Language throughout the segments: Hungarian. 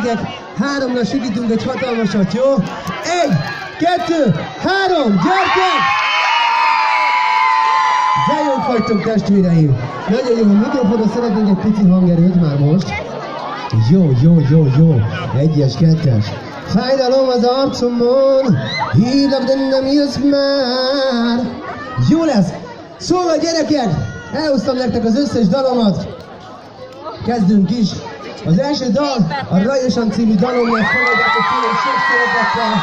gyerekek, 3-ra sikítunk egy hatalmasat, jó? 1, 2, 3, gyertek! De jók vagytok, testvéreim! Nagyon jó, a mikrofonra szeretnénk egy pici hangerőt már most. Jó. 1-es, 2-es. Fájdalom az arcomon, hívlak, de nem jössz már. Jó lesz! Szóval gyerekek, elhoztam nektek az összes dalomat. Kezdünk is. Az első dal a Rajosan című dalomnak fogadjátok tőlem sok szeretettel,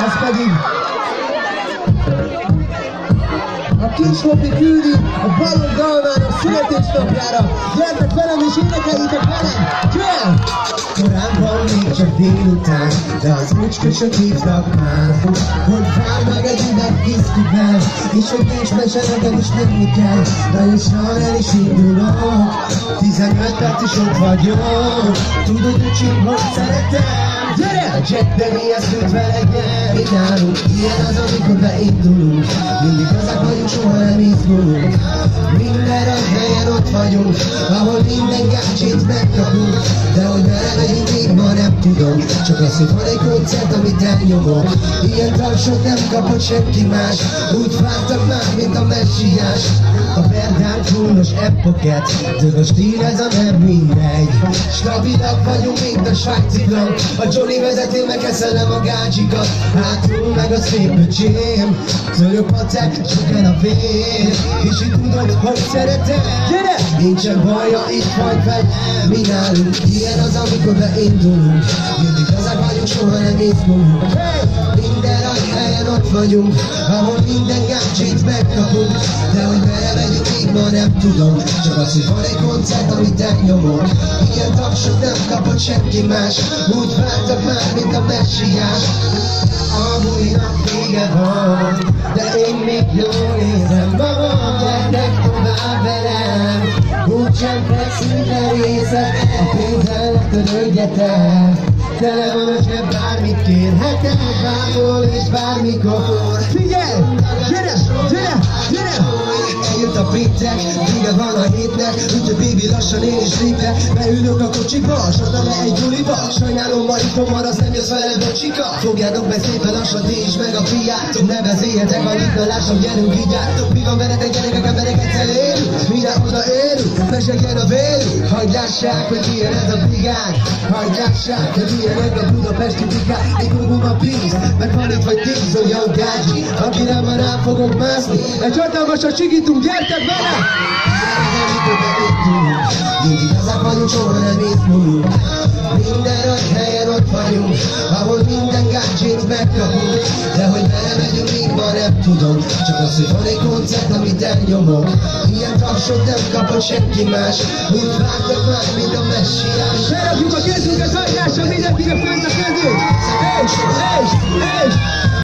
ez pedig a Kis Hopi küldi a Balogh Dalmának születésnapjára. Gyertek velem és énekeljétek velem! Gyere! Korábban még csak délután, de az úcskösök hívtak már, hogy vár meg egy üveg viszkivel, és hogy nincs mese, nekem is menni kell. Rajosan el is indulok, 15 perc is ott vagyok. Tudod, öcsém, hogy szeretem? Gyere! A jetben mihez kötve legyen. Mi nálunk ilyen az, amikor beindulunk. Mindig azok vagyunk, soha nem izgulunk. Minden rossz helyen ott vagyunk, ahol minden gácsit megkapunk. De hogy merre megyünk, még ma nem tudom. Csak az, hogy van egy koncert, amit elnyomok. Ilyen tapsot nem kapott senki más. Úgy vártak már, mint a messiás. A Verdán fullos epoket, de a stíl ez a nem mindegy. Stabilak vagyunk, mint a svájci blank. A Johnny vezető, meg eszelem a gácsikat. Hátul meg a szép öcsém. Szörök pacek, sok el a vér. És így tudod, hogy szeretem. Gyere! Nincsen baja, itt vagy velem. Mi nálunk ilyen az, amikor beindulunk. Mindig azok vagyunk, soha nem izgulunk. Minden nagy helyen ott vagyunk, ahol minden gácsit megkapunk. De hogy merre megyünk, még ma nem tudom. Csak az, hogy van egy koncert, amit elnyomok. Ilyen tapsot nem kapott senki más. Úgy vártak már, mint a messiás. A bulinak vége van, de én még jól érzem magam. Gyertek tovább velem, úgysem feszünk le részek. A pénzzel ne törődjetek, tele van a zseb, bármit kérhetek. Bárhol és bármikor. Figyelj! Gyere! Eljött a péntek, vége van a hétnek. Úgyhogy baby lassan én is lépek. Beülök a kocsiba, s oda le egy buliba. Sajnálom, ma itt hamar, az nem jössz veled, bocsika. Fogjátok be szépen lassan, ti is meg a fiátok. Ne beszéljetek, alig lassan, gyerünk, így jártok. Mi van veletek, gyerekek, emberek egyszer élünk. Mire odaérünk, mesegjen a vérünk. Hagyd lássák, hogy milyen ez a brigánk. Hagyd lássák, hogy milyen egy budapesti brigánk. Egy gugum a pénz, meg van itt vagy 10 olyan gágyi, akire már rá fogok mászni. Egy hatalmasat csigítunk, gyertek vele! Mindig azok vagyunk, soha nem izgulunk. Minden nagy helyen ott vagyunk, ahol minden gácsit megkapunk. De hogy merre megyünk, még ma nem tudom. Csak az, hogy van egy koncert, amit elnyomok. Ilyen tapsot nem kapott senki más. Úgy vártak már, mint a messiás. Berakjuk a kezünket hajlásra, mindenkinek fönt a kezünk!